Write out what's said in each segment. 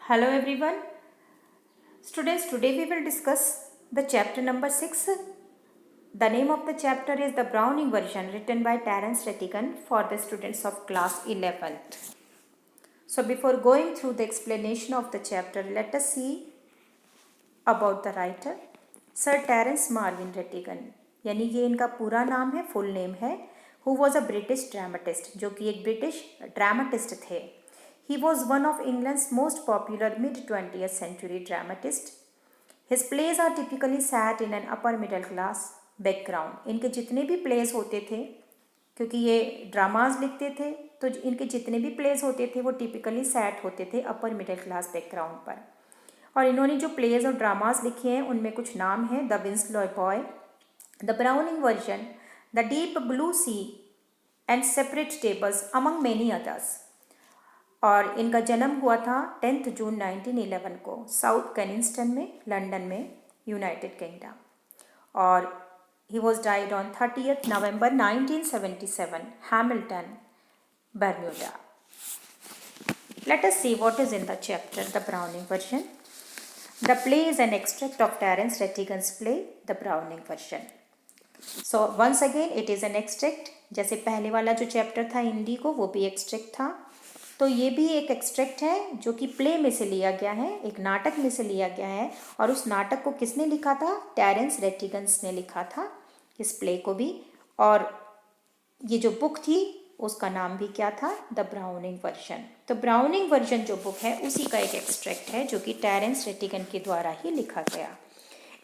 Hello everyone. Students, today we will discuss the chapter number 6. The name of the chapter is The Browning Version, written by Terence Rattigan for the students of class 11th. So before going through the explanation of the chapter, let us see about the writer. Sir Terence Marvin Rattigan, यानी ये इनका पूरा नाम है, full name है, who was a British dramatist, जो कि एक ब्रिटिश ड्रामाटिस्ट थे. He was one of England's most popular mid-20th century dramatists. His plays are typically set in an upper middle class background. इनके जितने भी प्लेस होते थे, क्योंकि ये ड्रामाज लिखते थे, तो इनके जितने भी प्लेस होते थे वो टिपिकली सेट होते थे अपर मिडिल क्लास बैकग्राउंड पर. और इन्होंने जो प्लेस और ड्रामाज लिखे हैं उनमें कुछ नाम हैं: the Winslow boy, the Browning version, the deep blue sea and separate tables, among many others. और इनका जन्म हुआ था 10 जून 1911 को साउथ कैनिंगटन में, लंदन में, यूनाइटेड किंगडम. और he was died on 30 November 1977, Hamilton, Bermuda. Let us see what is in the chapter, The Browning Version. The play is an extract of Terence Rattigan's play, The Browning Version. So once again it is an extract. जैसे पहले वाला जो chapter था हिंदी को, वो भी extract था, तो ये भी एक एक्सट्रैक्ट है जो कि प्ले में से लिया गया है, एक नाटक में से लिया गया है. और उस नाटक को किसने लिखा था? टेरेंस रेटिगन्स ने लिखा था इस प्ले को भी. और ये जो बुक थी उसका नाम भी क्या था? The Browning version. तो ब्राउनिंग वर्जन जो बुक है उसी का एक एक्सट्रैक्ट है जो कि टेरेंस रेटिगन के द्वारा ही लिखा गया.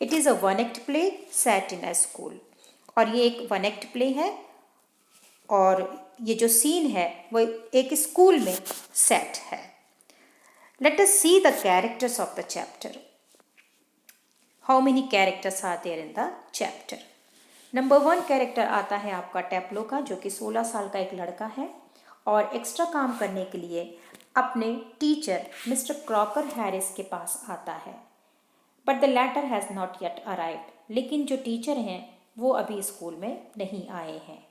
It is a one act play set in a school. और ये एक वन एक्ट प्ले है और ये जो सीन है वो एक स्कूल में सेट है. Let us see the characters of the chapter. How many characters are there in the chapter? Number 1 character आता है आपका टैप्लो का, जो कि 16 साल का एक लड़का है और एक्स्ट्रा काम करने के लिए अपने टीचर मिस्टर क्रॉकर हैरिस के पास आता है. But the latter has not yet arrived. लेकिन जो टीचर हैं वो अभी स्कूल में नहीं आए हैं.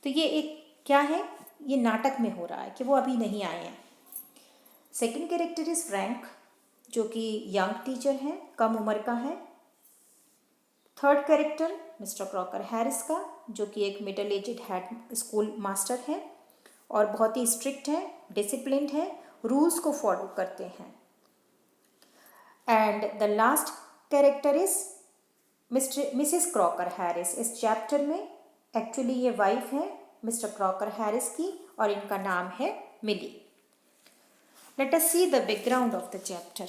तो ये एक क्या है? ये नाटक में हो रहा है कि वो अभी नहीं आए हैं. सेकंड कैरेक्टर इज फ्रैंक, जो कि यंग टीचर हैं, कम उम्र का है. Third character Mr Crocker Harris का, जो कि एक middle aged head school master है और बहुत ही स्ट्रिक्ट है, डिसिप्लिन्ड है, रूल्स को फॉलो करते हैं. And the last character is Mrs Crocker Harris. इस चैप्टर में एक्चुअली ये वाइफ है मिस्टर क्रॉकर हैरिस की और इनका नाम है Millie. Let us see the background of the chapter.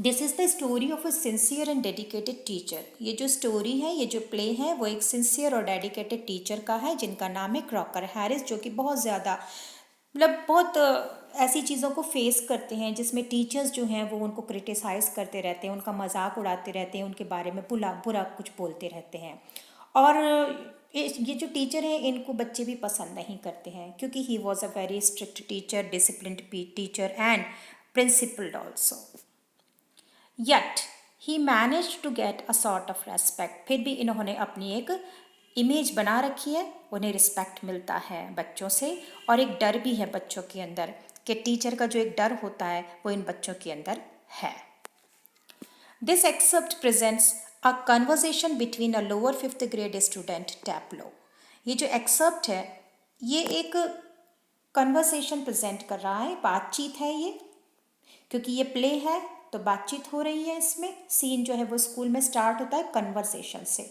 This is the story of a sincere and dedicated teacher. ये जो स्टोरी है, ये जो प्ले है, वो एक सिंसियर और डेडिकेटेड टीचर का है जिनका नाम है क्रॉकर हैरिस, जो कि बहुत ज़्यादा बहुत ऐसी चीज़ों को फेस करते हैं जिसमें टीचर्स जो हैं वो उनको क्रिटिसाइज़ करते रहते हैं, उनका मजाक उड़ाते रहते हैं, उनके बारे में बुरा कुछ बोलते रहते हैं. और ये जो टीचर हैं इनको बच्चे भी पसंद नहीं करते हैं क्योंकि he was a very strict teacher, disciplined teacher and principled also. Yet he manage to get a sort of respect. फिर भी इन्होंने अपनी एक इमेज बना रखी है, उन्हें रिस्पेक्ट मिलता है बच्चों से. और एक डर भी है बच्चों के अंदर कि टीचर का जो एक डर होता है वो इन बच्चों के अंदर है. This excerpt presents a conversation between a lower 5th grade student Taplow. ये जो एक्सेप्ट है ये एक कन्वर्सेशन प्रेजेंट कर रहा है, बातचीत है ये, क्योंकि ये प्ले है तो बातचीत हो रही है इसमें. सीन जो है वो स्कूल में स्टार्ट होता है कन्वर्सेशन से.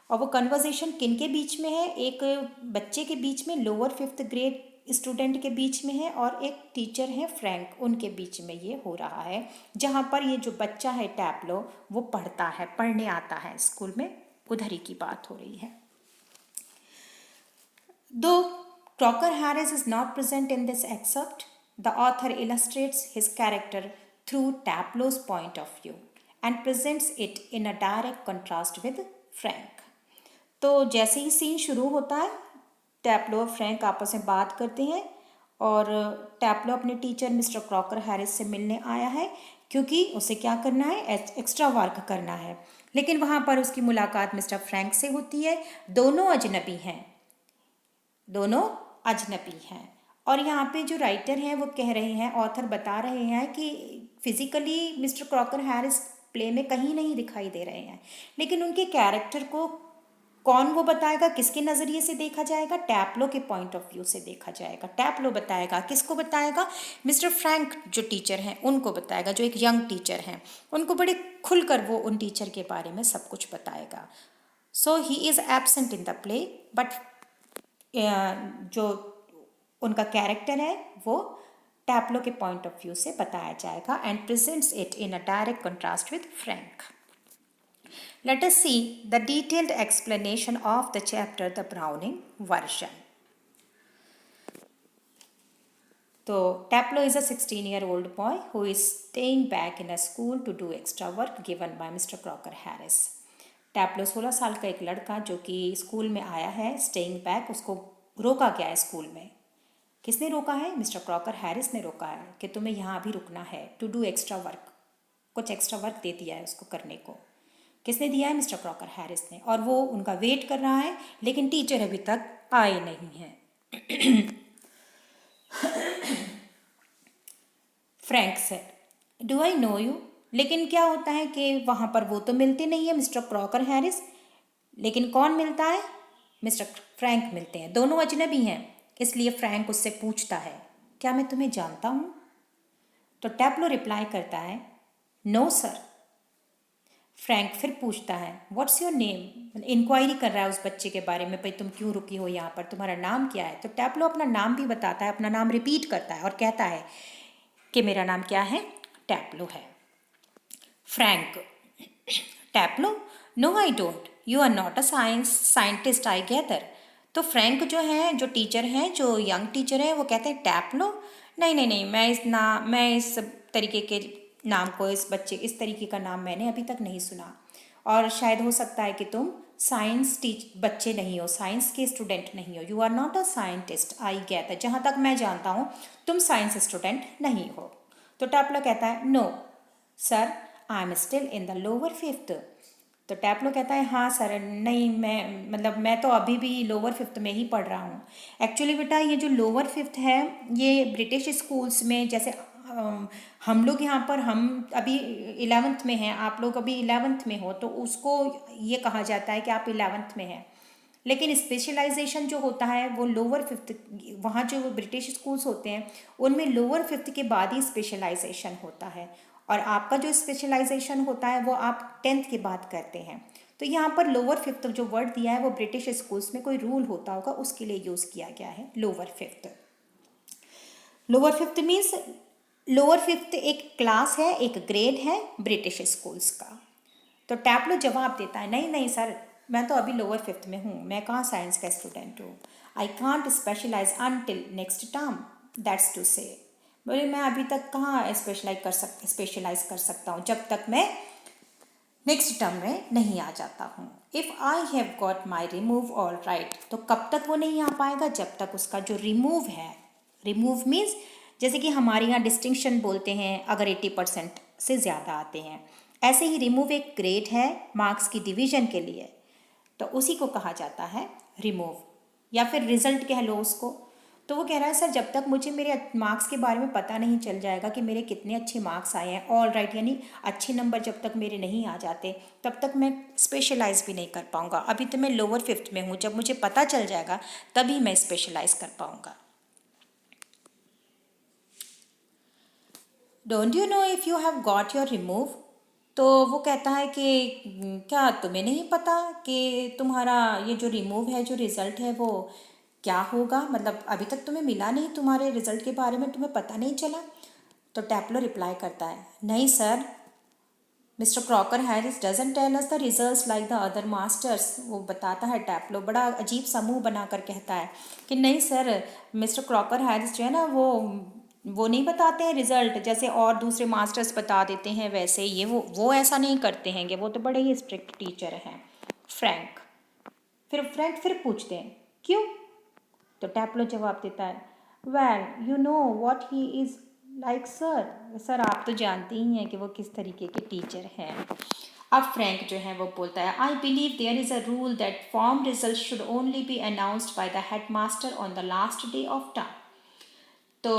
और वो कन्वर्सेशन किन के बीच में है? एक बच्चे के बीच में, लोअर 5th ग्रेड स्टूडेंट के बीच में है, और एक टीचर है फ्रैंक, उनके बीच में ये हो रहा है. जहाँ पर ये जो बच्चा है टैप्लो वो पढ़ता है, पढ़ने आता है स्कूल में, उधर ही की बात हो रही है. दो Crocker Harris is not present in this excerpt, the author illustrates his character through Taplow's point of view and presents it in a direct contrast with Frank. तो जैसे ही सीन शुरू होता है, टैप्लो और फ्रैंक आपस में बात करते हैं और टैप्लो अपने टीचर मिस्टर क्रॉकर हैरिस से मिलने आया है क्योंकि उसे क्या करना है? एक्स्ट्रा वर्क करना है. लेकिन वहाँ पर उसकी मुलाकात मिस्टर फ्रैंक से होती है. दोनों अजनबी हैं, दोनों अजनबी हैं और यहाँ पे जो राइटर हैं वो कह रहे हैं, ऑथर बता रहे हैं कि physically mister Crocker Harris play में कहीं नहीं दिखाई दे रहे हैं, लेकिन उनके कैरेक्टर को कौन वो बताएगा, किसके नज़रिए से देखा जाएगा, टैप्लो के पॉइंट ऑफ व्यू से देखा जाएगा। टैप्लो बताएगा, किसको बताएगा, मिस्टर फ्रैंक जो टीचर हैं उनको बताएगा, जो एक यंग टीचर हैं, उनको बड़े खुलकर वो उन टीचर के बारे में सब कुछ बताएगा। So he is absent in the play, but जो उनका कैरेक्टर है वो टैप्लो के पॉइंट ऑफ व्यू से बताया जाएगा and presents it in a direct contrast with Frank. Let us see the detailed explanation of the chapter The Browning Version. So, Taplow is a 16-year-old boy who is staying back in a school to do extra work given by Mr. Crocker Harris. टैप्लो 16 साल का एक लड़का जो कि school में आया है, staying back, उसको रोका गया है स्कूल में। किसने रोका है? मिस्टर क्रॉकर हैरिस ने रोका है कि तुम्हें यहाँ भी रुकना है, टू डू एक्स्ट्रा वर्क, कुछ एक्स्ट्रा वर्क दे दिया है उसको करने को। किसने दिया है? मिस्टर क्रॉकर हैरिस ने। और वो उनका वेट कर रहा है, लेकिन टीचर अभी तक आए नहीं हैं। Frank said, do I know you? लेकिन क्या होता है कि वहाँ पर वो तो मिलते नहीं है मिस्टर क्रॉकर हैरिस, लेकिन कौन मिलता है? मिस्टर फ्रैंक मिलते हैं। दोनों अजनबी हैं, इसलिए फ्रैंक उससे पूछता है, क्या मैं तुम्हें जानता हूँ? तो टैप्लो रिप्लाई करता है, नो सर। फ्रैंक फिर पूछता है, व्हाट्स योर नेम? इंक्वायरी कर रहा है उस बच्चे के बारे में, भाई तुम क्यों रुकी हो यहाँ पर, तुम्हारा नाम क्या है? तो टैप्लो अपना नाम भी बताता है, अपना नाम रिपीट करता है और कहता है कि मेरा नाम क्या है? टैप्लो है। Frank, Taplow, no I don't, you are not a scientist I gather. तो फ्रैंक जो है, जो टीचर हैं, जो यंग टीचर है, वो कहते हैं, टैप्लो, नहीं नहीं नहीं, मैं इस तरीके के नाम को, इस तरीके का नाम मैंने अभी तक नहीं सुना, और शायद हो सकता है कि तुम साइंस बच्चे नहीं हो, साइंस के स्टूडेंट नहीं हो, you are not a scientist I gather, जहाँ तक मैं जानता हूँ तुम साइंस स्टूडेंट नहीं हो। तो टैप्लो कहता है, no sir, I am still in the lower fifth. तो टैप्लो कहता है, हाँ सर, नहीं मैं तो अभी भी लोअर फिफ्थ में ही पढ़ रहा हूँ। एक्चुअली बेटा ये जो लोअर फिफ्थ है, ये ब्रिटिश स्कूल्स में, जैसे हम लोग यहाँ पर, हम अभी 11th में हैं, आप लोग अभी 11th में हो, तो उसको ये कहा जाता है कि आप 11th में हैं। लेकिन स्पेशलाइजेशन जो होता है वो लोअर फिफ्थ, वहाँ जो ब्रिटिश स्कूल्स होते हैं उनमें लोअर फिफ्थ के बाद ही स्पेशलाइजेशन होता है, और आपका जो स्पेशलाइजेशन होता है वो आप 10th के बाद करते हैं। तो यहाँ पर लोअर फिफ्थ जो वर्ड दिया है वो ब्रिटिश स्कूल्स में कोई रूल होता होगा उसके लिए यूज़ किया गया है, lower fifth. Lower fifth means, lower fifth एक क्लास है, एक ग्रेड है ब्रिटिश स्कूल्स का। तो टैप्लो जवाब देता है, नहीं नहीं सर, मैं तो अभी लोअर फिफ्थ में हूँ, मैं कहाँ साइंस का स्टूडेंट हूँ, I can't specialise until next term, that's to say, बोले मैं अभी तक कहाँ स्पेशलाइज कर सकता हूँ, जब तक मैं नेक्स्ट टर्म में नहीं आ जाता हूँ। If I have got my remove all right, तो कब तक वो नहीं आ पाएगा? जब तक उसका जो रिमूव है, रिमूव मीन्स जैसे कि हमारे यहाँ डिस्टिंक्शन बोलते हैं अगर 80% से ज़्यादा आते हैं, ऐसे ही रिमूव एक ग्रेड है मार्क्स की डिवीजन के लिए, तो उसी को कहा जाता है रिमूव, या फिर रिजल्ट कह लो उसको। तो वो कह रहा है, सर जब तक मुझे मेरे मार्क्स के बारे में पता नहीं चल जाएगा कि मेरे कितने अच्छे मार्क्स आए हैं, ऑल राइट, यानी अच्छे नंबर जब तक मेरे नहीं आ जाते तब तक मैं स्पेशलाइज भी नहीं कर पाऊँगा। अभी तो मैं लोअर फिफ्थ में हूँ, जब मुझे पता चल जाएगा तभी मैं स्पेशलाइज कर पाऊँगा। Don't you know if you have got your remove? तो वो कहता है कि क्या तुम्हें नहीं पता कि तुम्हारा ये जो रिमूव है, जो रिज़ल्ट है वो क्या होगा, मतलब अभी तक तुम्हें मिला नहीं, तुम्हारे रिज़ल्ट के बारे में तुम्हें पता नहीं चला? तो टैप्लो रिप्लाई करता है, नहीं sir, Mr Crocker Harris doesn't tell us the results like the other masters. वो बताता है टैप्लो, बड़ा अजीब सा मुँह बनाकर कहता है कि नहीं सर, मिस्टर क्रॉकर हैरिस जो है ना वो नहीं बताते हैं रिजल्ट, जैसे और दूसरे मास्टर्स बता देते हैं वैसे ये वो ऐसा नहीं करते हैं, कि वो तो बड़े ही स्ट्रिक्ट टीचर हैं। फ्रैंक फिर पूछते हैं, क्यों? तो टैप्लो जवाब देता है, well you know what he is like sir आप तो जानते ही हैं कि वो किस तरीके के टीचर हैं। अब फ्रैंक जो है वो बोलता है, I believe there is a rule that form result should only be announced by the head master on the last day of term. तो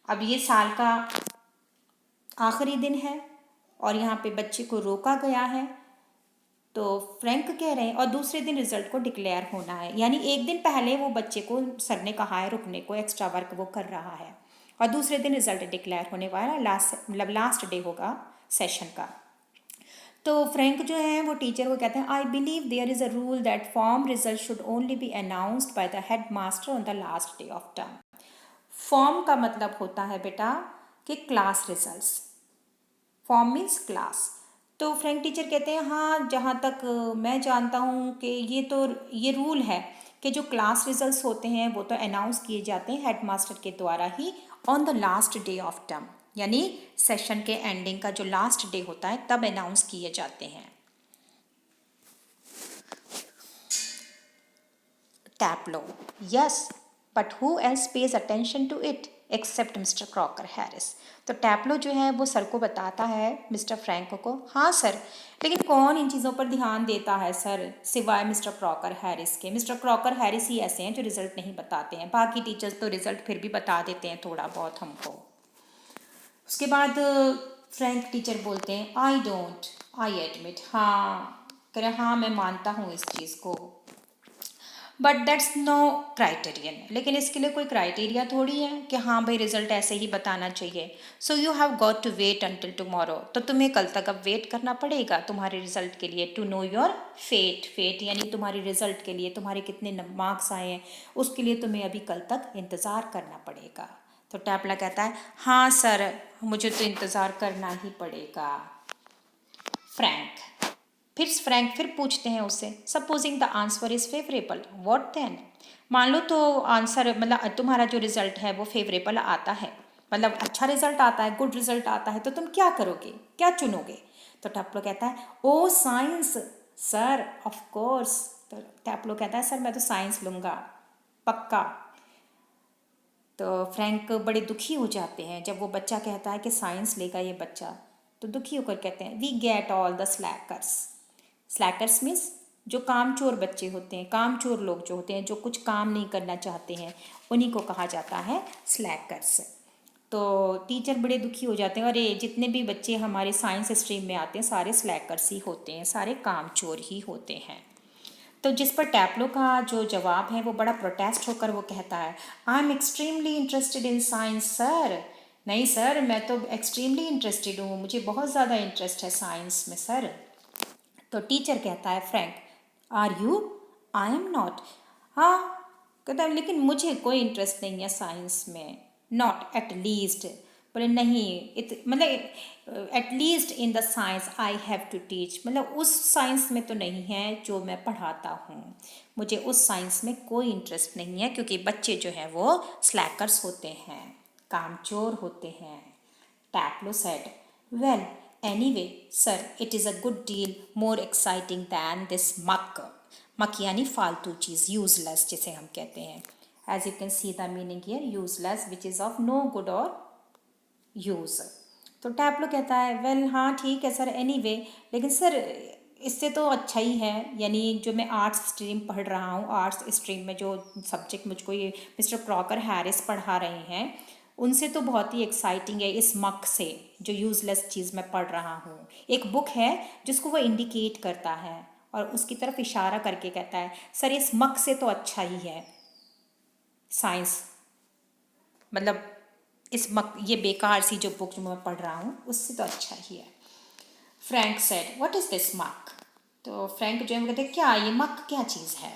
अब ये साल का आखिरी दिन है और यहाँ पे बच्चे को रोका गया है। तो फ्रैंक कह रहे हैं और दूसरे दिन रिजल्ट को डिक्लेयर होना है, यानी एक दिन पहले वो बच्चे को सर ने कहा है रुकने को, एक्स्ट्रा वर्क वो कर रहा है और दूसरे दिन रिजल्ट डिक्लेयर होने वाला, लास्ट डे होगा सेशन का। तो फ्रैंक जो है वो टीचर को कहते हैं, I believe there is a rule that form result should only be announced by the head master on the last day of term. Form का मतलब होता है बेटा कि class results, form means class. तो फ्रैंक टीचर कहते हैं हाँ, जहाँ तक मैं जानता हूँ कि ये रूल है कि जो क्लास रिजल्ट्स होते हैं वो तो अनाउंस किए जाते हैं हेड मास्टर के द्वारा ही on the last day of term, यानी सेशन के एंडिंग का जो लास्ट डे होता है तब अनाउंस किए जाते हैं। Taplow, yes, but who else pays attention to it except Mr Crocker Harris. तो टैप्लो जो है वो सर को बताता है, मिस्टर फ्रैंक को, हाँ सर, लेकिन कौन इन चीज़ों पर ध्यान देता है सर सिवाय मिस्टर क्रॉकर हैरिस के। मिस्टर क्रॉकर हैरिस ही ऐसे हैं जो रिजल्ट नहीं बताते हैं, बाकी टीचर्स तो रिजल्ट फिर भी बता देते हैं थोड़ा बहुत हमको। उसके बाद फ्रैंक टीचर बोलते हैं, आई डोंट, आई एडमिट, हाँ कह रहे हाँ मैं मानता हूँ इस चीज़ को, बट दैट्स नो क्राइटेरियन, लेकिन इसके लिए कोई क्राइटेरिया थोड़ी है कि हाँ भाई रिजल्ट ऐसे ही बताना चाहिए। So you have got to wait until tomorrow, तो तुम्हें कल तक अब वेट करना पड़ेगा तुम्हारे रिजल्ट के लिए, to know your fate, fate यानी तुम्हारे रिजल्ट के लिए, तुम्हारे कितने मार्क्स आए हैं उसके लिए तुम्हें अभी कल तक इंतज़ार करना पड़ेगा। तो टैप्ला कहता है हाँ सर मुझे तो इंतज़ार करना ही पड़ेगा। फ्रैंक फिर पूछते हैं उससे, supposing the answer is favourable what then, मान लो तो आंसर मतलब तुम्हारा जो रिजल्ट है वो फेवरेबल आता है, मतलब अच्छा रिजल्ट आता है, गुड रिजल्ट आता है, तो तुम क्या करोगे, क्या चुनोगे। तो टैप्लो कहता है ओ साइंस सर ऑफ कोर्स। तो टैप्लो कहता है सर मैं तो साइंस लूँगा पक्का। तो फ्रैंक बड़े दुखी हो जाते हैं जब वो बच्चा कहता है कि साइंस लेगा ये बच्चा, तो दुखी होकर कहते हैं we get all the slackers. Slackers means जो कामचोर बच्चे होते हैं, कामचोर लोग जो होते हैं, जो कुछ काम नहीं करना चाहते हैं, उन्हीं को कहा जाता है स्लैकर्स। तो टीचर बड़े दुखी हो जाते हैं, अरे जितने भी बच्चे हमारे साइंस स्ट्रीम में आते हैं सारे स्लैकर्स ही होते हैं, सारे कामचोर ही होते हैं। तो जिस पर टैप्लो का जो जवाब है वो बड़ा प्रोटेस्ट होकर वो कहता है, I am extremely interested in science sir. नहीं सर मैं तो एक्सट्रीमली इंटरेस्टेड हूँ, मुझे बहुत ज़्यादा इंटरेस्ट है साइंस में सर। तो टीचर कहता है Frank, are you, I am not. हाँ कहता है लेकिन मुझे कोई इंटरेस्ट नहीं है साइंस में, नॉट एट लीस्ट, बोले नहीं मतलब at least in the science I have to teach, मतलब उस साइंस में तो नहीं है जो मैं पढ़ाता हूँ, मुझे उस साइंस में कोई इंटरेस्ट नहीं है, क्योंकि बच्चे जो हैं वो स्लैकर्स होते हैं, कामचोर होते हैं। Taplow said, well anyway sir it is a good deal more exciting than this muck, muck यानी फालतू चीज़, यूजलेस जिसे हम कहते हैं। As you can see the meaning here, useless which is of no good or use. तो Taplow कहता है well हाँ ठीक है सर एनीवे, लेकिन सर इससे तो अच्छा ही है, यानी जो मैं आर्ट्स स्ट्रीम पढ़ रहा हूँ, आर्ट्स स्ट्रीम में जो सब्जेक्ट मुझको ये मिस्टर क्रॉकर हैरिस पढ़ा रहे हैं उनसे तो बहुत ही एक्साइटिंग है इस मक से, जो यूज़लेस चीज़ मैं पढ़ रहा हूँ। एक बुक है जिसको वो इंडिकेट करता है और उसकी तरफ इशारा करके कहता है सर इस मक से तो अच्छा ही है साइंस, मतलब इस मक ये बेकार सी जो बुक जो मैं पढ़ रहा हूँ उससे तो अच्छा ही है। Frank said what is this मक। तो फ्रैंक जो है वो कहते हैं क्या ये मक क्या चीज़ है।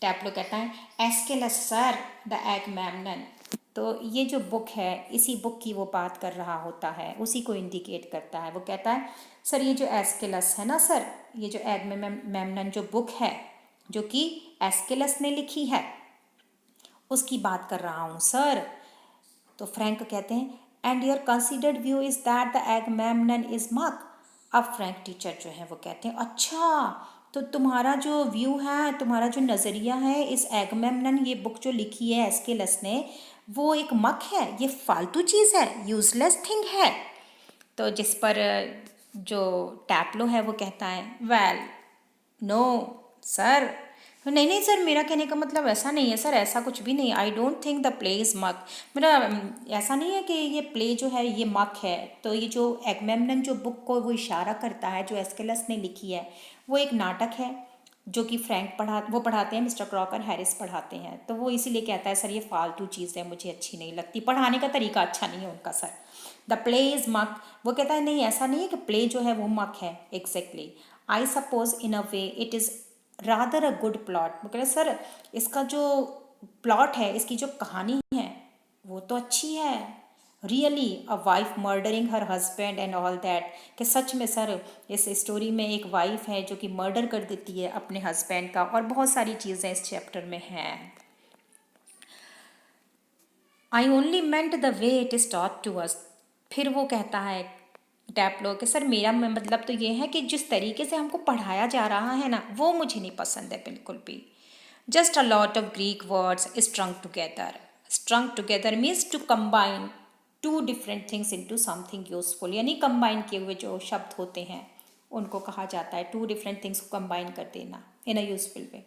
टैप्लो कहता है एस्केलस सर द एगमेम्नन। तो ये जो बुक है इसी बुक की वो बात कर रहा होता है, उसी को इंडिकेट करता है। वो कहता है सर ये जो एस्केलस है ना सर, ये जो एगमेम्नन जो बुक है जो कि एस्केलस ने लिखी है उसकी बात कर रहा हूँ सर। तो फ्रैंक कहते हैं and your considered view is that the Agamemnon is muck. अब फ्रैंक टीचर जो है वो कहते हैं अच्छा तो तुम्हारा जो व्यू है, तुम्हारा जो नज़रिया है इस एगमेम्नन ये बुक जो लिखी है एस्केलस ने वो एक मक है, ये फालतू चीज़ है, यूजलेस थिंग है। तो जिस पर जो टैप्लो है वो कहता है वेल नो सर, नहीं नहीं सर, मेरा कहने का मतलब ऐसा नहीं है सर, ऐसा कुछ भी नहीं। I don't think the play is मक। मेरा ऐसा नहीं है कि ये प्ले जो है ये मक है। तो ये जो एगमेम्नन जो बुक को वो इशारा करता है, जो एस्केलस ने लिखी है, वो एक नाटक है जो कि फ्रैंक पढ़ाते हैं, मिस्टर क्रॉकर हैरिस पढ़ाते हैं। तो वो इसीलिए कहता है सर ये फालतू चीज़ है, मुझे अच्छी नहीं लगती, पढ़ाने का तरीका अच्छा नहीं है उनका सर। द प्ले इज़ मक, वो कहता है नहीं ऐसा नहीं है कि प्ले जो है वो मक है। Exactly, I suppose in a way it is rather a good plot. वो कह रहे सर इसका जो प्लॉट है, इसकी जो कहानी है वो तो अच्छी है। Really a wife murdering her husband and all that, कि सच में सर इस स्टोरी में एक वाइफ है जो कि मर्डर कर देती है अपने हस्बैंड का, और बहुत सारी चीज़ें इस चैप्टर में हैं। I only meant the way it is taught to us. फिर वो कहता है टैपलो कि सर मेरा मतलब तो ये है कि जिस तरीके से हमको पढ़ाया जा रहा है ना, वो मुझे नहीं पसंद है बिल्कुल भी। Just a lot of Greek words strung together. Strung together means to combine two different things into something useful, यानी कंबाइन किए हुए जो शब्द होते हैं उनको कहा जाता है, टू डिफरेंट थिंग्स को कंबाइन कर देना इन अ यूजफुल वे।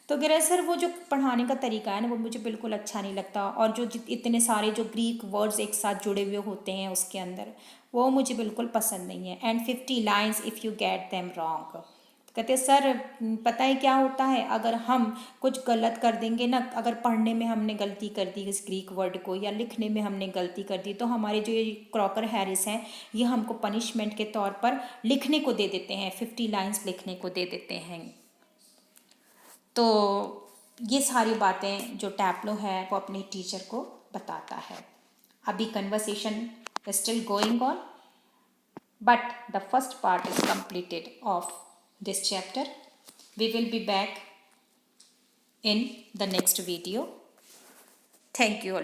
तो कह सर वो जो पढ़ाने का तरीका है ना वो मुझे बिल्कुल अच्छा नहीं लगता, और जो इतने सारे जो ग्रीक वर्ड्स एक साथ जुड़े हुए होते हैं उसके अंदर, वो मुझे बिल्कुल पसंद नहीं है। And 50 lines if you get them wrong. कहते सर पता है क्या होता है, अगर हम कुछ गलत कर देंगे ना, अगर पढ़ने में हमने गलती कर दी इस ग्रीक वर्ड को, या लिखने में हमने गलती कर दी, तो हमारे जो ये क्रॉकर हैरिस हैं ये हमको पनिशमेंट के तौर पर लिखने को दे देते हैं, 50 लाइन्स लिखने को दे देते हैं। तो ये सारी बातें जो टैपलो है वो अपनी टीचर को बताता है। अभी conversation still going on, but the first part is completed of this chapter. We will be back in the next video. Thank you all.